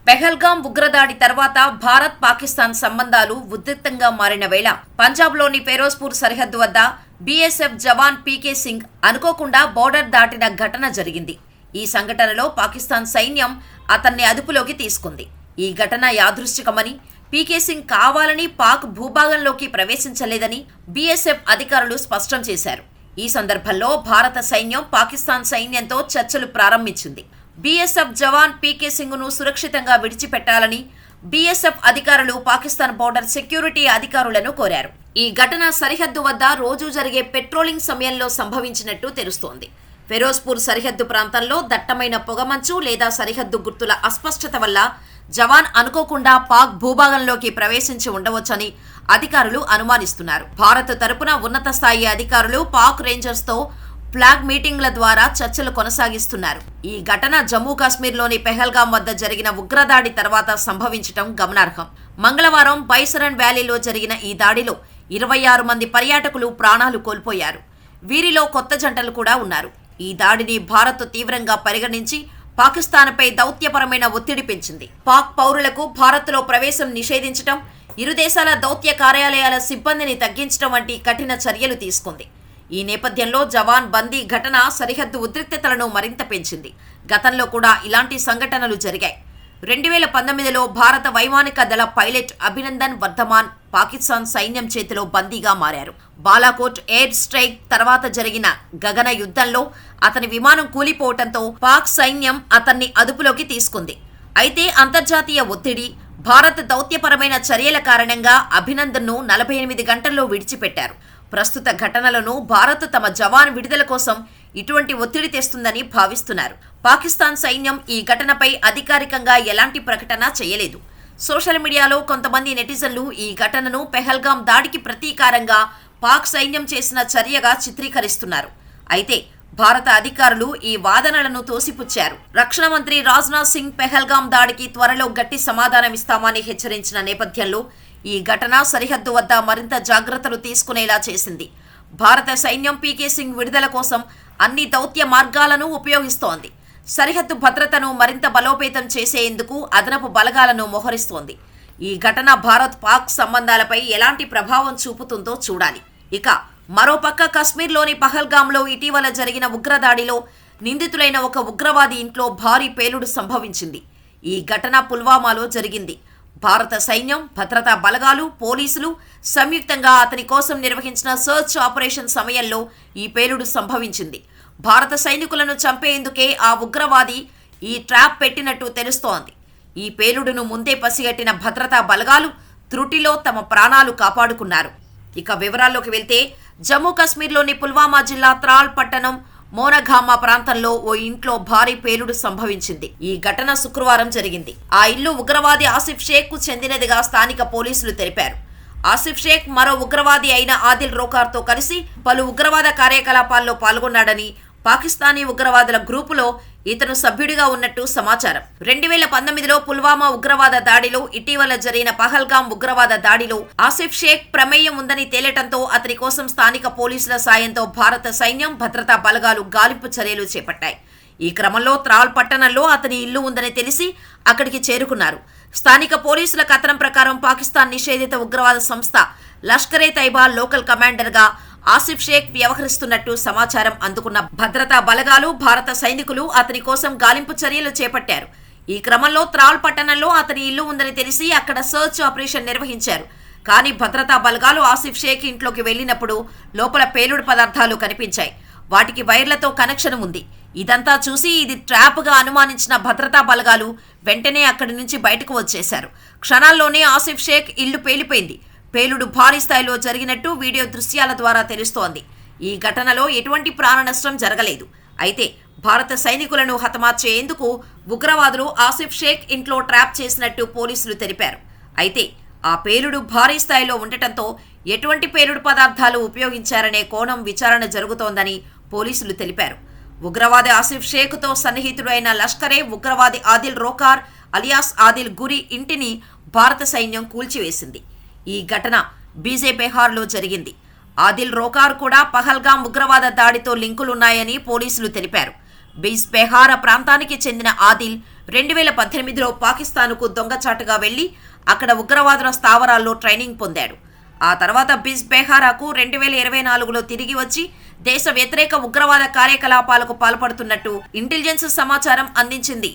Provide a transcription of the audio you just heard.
పెహల్గాం ఉగ్రదాడి తర్వాత భారత్ పాకిస్తాన్ సంబంధాలు ఉద్రిక్తంగా మారిన వేళ పంజాబ్లోని ఫిరోజ్పూర్ సరిహద్దు వద్ద బీఎస్ఎఫ్ జవాన్ పీకే సింగ్ అనుకోకుండా బోర్డర్ దాటిన ఘటన జరిగింది. ఈ సంఘటనలో పాకిస్తాన్ సైన్యం అతన్ని అదుపులోకి తీసుకుంది. ఈ ఘటన యాదృచ్ఛికమని, పీకే సింగ్ కావాలని పాక్ భూభాగంలోకి ప్రవేశించలేదని బీఎస్ఎఫ్ అధికారులు స్పష్టం చేశారు. ఈ సందర్భంలో భారత సైన్యం పాకిస్తాన్ సైన్యంతో చర్చలు ప్రారంభించింది. బీఎస్ఎఫ్ జవాన్ పీకే సింగ్ను సురక్షితంగా విడిచిపెట్టాలని బీఎస్ఎఫ్ అధికారులు పాకిస్తాన్ బోర్డర్ సెక్యూరిటీ అధికారులను కోరారు. ఈ ఘటన సరిహద్దు వద్ద రోజూ జరిగే పెట్రోలింగ్ సమయంలో సంభవించినట్టు తెలుస్తోంది. ఫిరోజ్పూర్ సరిహద్దు ప్రాంతంలో దట్టమైన పొగమంచు లేదా సరిహద్దు గుర్తుల అస్పష్టత వల్ల జవాన్ అనుకోకుండా పాక్ భూభాగంలోకి ప్రవేశించి ఉండవచ్చని అధికారులు అనుమానిస్తున్నారు. భారత్ తరపున ఉన్నత స్థాయి అధికారులు పాక్ రేంజర్స్తో ఫ్లాగ్ మీటింగ్ల ద్వారా చర్చలు కొనసాగిస్తున్నారు. ఈ ఘటన జమ్మూ కాశ్మీర్లోని పెహల్గాం వద్ద జరిగిన ఉగ్రదాడి తర్వాత సంభవించడం గమనార్హం. మంగళవారం బైసరన్ వ్యాలీలో జరిగిన ఈ దాడిలో 26 మంది పర్యాటకులు ప్రాణాలు కోల్పోయారు. వీరిలో కొత్త జంటలు కూడా ఉన్నారు. ఈ దాడిని భారత్ తీవ్రంగా పరిగణించి పాకిస్తాన్పై దౌత్యపరమైన ఒత్తిడి పెంచింది. పాక్ పౌరులకు భారత్లో ప్రవేశం నిషేధించడం, ఇరు దేశాల దౌత్య కార్యాలయాల సిబ్బందిని తగ్గించడం వంటి కఠిన చర్యలు తీసుకుంది. ఈ నేపథ్యంలో జవాన్ బందీ ఘటన సరిహద్దు ఉద్రిక్తతలను మరింత పెంచింది. గతంలో కూడా ఇలాంటి సంఘటనలు జరిగాయి. 2019లో భారత వైమానిక దళ పైలట్ అభినందన్ వర్ధమాన్ పాకిస్తాన్ సైన్యం చేతిలో బందీగా మారారు. బాలాకోట్ ఎయిర్ స్ట్రైక్ తర్వాత జరిగిన గగన యుద్ధంలో అతని విమానం కూలిపోవడంతో పాక్ సైన్యం అతన్ని అదుపులోకి తీసుకుంది. అయితే అంతర్జాతీయ ఒత్తిడి, భారత దౌత్యపరమైన చర్యల కారణంగా అభినందన్ను 48 గంటల్లో విడిచిపెట్టారు. ప్రస్తుత ఘటనలను భారత్ తమ జవాన్ విడుదల కోసం ఇటువంటి ఒత్తిడి తెస్తుందని భావిస్తున్నారు. పాకిస్తాన్ సైన్యం ఈ ఘటనపై అధికారికంగా ఎలాంటి ప్రకటన చేయలేదు. సోషల్ మీడియాలో కొంతమంది నెటిజన్లు ఈ ఘటనను పెహల్గాం దాడికి ప్రతీకారంగా పాక్ సైన్యం చేసిన చర్యగా చిత్రీకరిస్తున్నారు. అయితే భారత అధికారులు ఈ వాదనలను తోసిపుచ్చారు. రక్షణ మంత్రి రాజ్నాథ్ సింగ్ పెహల్గాం దాడికి త్వరలో గట్టి సమాధానమిస్తామని హెచ్చరించిన నేపథ్యంలో ఈ ఘటన సరిహద్దు వద్ద మరింత జాగ్రత్తలు తీసుకునేలా చేసింది. భారత సైన్యం పీకే సింగ్ విడుదల కోసం అన్ని దౌత్య మార్గాలను ఉపయోగిస్తోంది. సరిహద్దు భద్రతను మరింత బలోపేతం చేసేందుకు అదనపు బలగాలను మోహరిస్తోంది. ఈ ఘటన భారత్ పాక్ సంబంధాలపై ఎలాంటి ప్రభావం చూపుతుందో చూడాలి. ఇక మరోపక్క కశ్మీర్లోని పహల్గాంలో ఇటీవల జరిగిన ఉగ్రదాడిలో నిందితులైన ఒక ఉగ్రవాది ఇంట్లో భారీ పేలుడు సంభవించింది. ఈ ఘటన పుల్వామాలో జరిగింది. భారత సైన్యం, భద్రతా బలగాలు, పోలీసులు సంయుక్తంగా అతని కోసం నిర్వహించిన సర్చ్ ఆపరేషన్ సమయంలో ఈ పేలుడు సంభవించింది. భారత సైనికులను చంపేందుకే ఆ ఉగ్రవాది ఈ ట్రాప్ పెట్టినట్టు తెలుస్తోంది. ఈ పేలుడును ముందే పసిగట్టిన భద్రతా బలగాలు త్రుటిలో తమ ప్రాణాలు కాపాడుకున్నారు. ఇక వివరాల్లోకి వెళ్తే జమ్మూ కాశ్మీర్లోని పుల్వామా జిల్లా త్రాల్ పట్టణం మోనఘామా ప్రాంతంలో ఓ ఇంట్లో భారీ పేలుడు సంభవించింది. ఈ ఘటన శుక్రవారం జరిగింది. ఆ ఇల్లు ఉగ్రవాది ఆసిఫ్ షేక్ కు చెందినదిగా స్థానిక పోలీసులు తెలిపారు. ఆసిఫ్ షేక్ మరో ఉగ్రవాది అయిన ఆదిల్ రోకార్తో కలిసి పలు ఉగ్రవాద కార్యకలాపాల్లో పాల్గొన్నాడని, పాకిస్తానీ ఉగ్రవాదుల గ్రూపులో ఇతను సభ్యుడిగా ఉన్నట్టు సమాచారం. 2019లో పుల్వామా ఉగ్రవాద దాడిలో, ఇటీవల జరిగిన పహల్గాం ఉగ్రవాద దాడిలో ఆసిఫ్ షేక్ ప్రమేయం ఉందని తేలటంతో అతని కోసం స్థానిక పోలీసుల సాయంతో భారత సైన్యం, భద్రతా బలగాలు గాలింపు చర్యలు చేపట్టాయి. ఈ క్రమంలో త్రాల్ పట్టణంలో అతని ఇల్లు ఉందని తెలిసి అక్కడికి చేరుకున్నారు. స్థానిక పోలీసుల కథనం ప్రకారం పాకిస్తాన్ నిషేధిత ఉగ్రవాద సంస్థ లష్కరే తైబా లోకల్ కమాండర్గా ఆసిఫ్ షేక్ వ్యవహరిస్తున్నట్టు సమాచారం అందుకున్న భద్రతా బలగాలు, భారత సైనికులు అతని కోసం గాలింపు చర్యలు చేపట్టారు. ఈ క్రమంలో త్రాల్ పట్టణంలో అతని ఇల్లు ఉందని తెలిసి అక్కడ సర్చ్ ఆపరేషన్ నిర్వహించారు. కానీ భద్రతా బలగాలు ఆసిఫ్ షేక్ ఇంట్లోకి వెళ్లినప్పుడు లోపల పేలుడు పదార్థాలు కనిపించాయి. వాటికి వైర్లతో కనెక్షన్ ఉంది. ఇదంతా చూసి ఇది ట్రాప్గా అనుమానించిన భద్రతా బలగాలు వెంటనే అక్కడి నుంచి బయటకు వచ్చేశారు. క్షణాల్లోనే ఆసిఫ్ షేక్ ఇల్లు పేలిపోయింది. పేలుడు భారీ స్థాయిలో జరిగినట్టు వీడియో దృశ్యాల ద్వారా తెలుస్తోంది. ఈ ఘటనలో ఎటువంటి ప్రాణ నష్టం జరగలేదు. అయితే భారత సైనికులను హతమార్చేందుకు ఉగ్రవాదులు ఆసిఫ్ షేక్ ఇంట్లో ట్రాప్ చేసినట్టు పోలీసులు తెలిపారు. అయితే ఆ పేలుడు భారీ స్థాయిలో ఉండటంతో ఎటువంటి పేలుడు పదార్థాలు ఉపయోగించారనే కోణం విచారణ జరుగుతోందని పోలీసులు తెలిపారు. ఉగ్రవాది ఆసిఫ్ షేక్తో సన్నిహితుడైన లష్కరే ఉగ్రవాది ఆదిల్ రోకార్ అలియాస్ ఆదిల్ గురి ఇంటిని భారత సైన్యం కూల్చివేసింది. ఈ ఘటన బీజేపీహార్లో జరిగింది. ఆదిల్ రోకార్ కూడా పహల్గాం ఉగ్రవాద దాడితో లింకులున్నాయని పోలీసులు తెలిపారు. బీజ్బెహార ప్రాంతానికి చెందిన ఆదిల్ 2018లో పాకిస్తాన్కు దొంగచాటుగా వెళ్లి అక్కడ ఉగ్రవాదుల స్థావరాల్లో ట్రైనింగ్ పొందాడు. ఆ తర్వాత బిజ్ బెహారాకు 2024లో తిరిగి వచ్చి దేశ వ్యతిరేక ఉగ్రవాద కార్యకలాపాలకు పాల్పడుతున్నట్టు ఇంటెలిజెన్స్ సమాచారం అందించింది.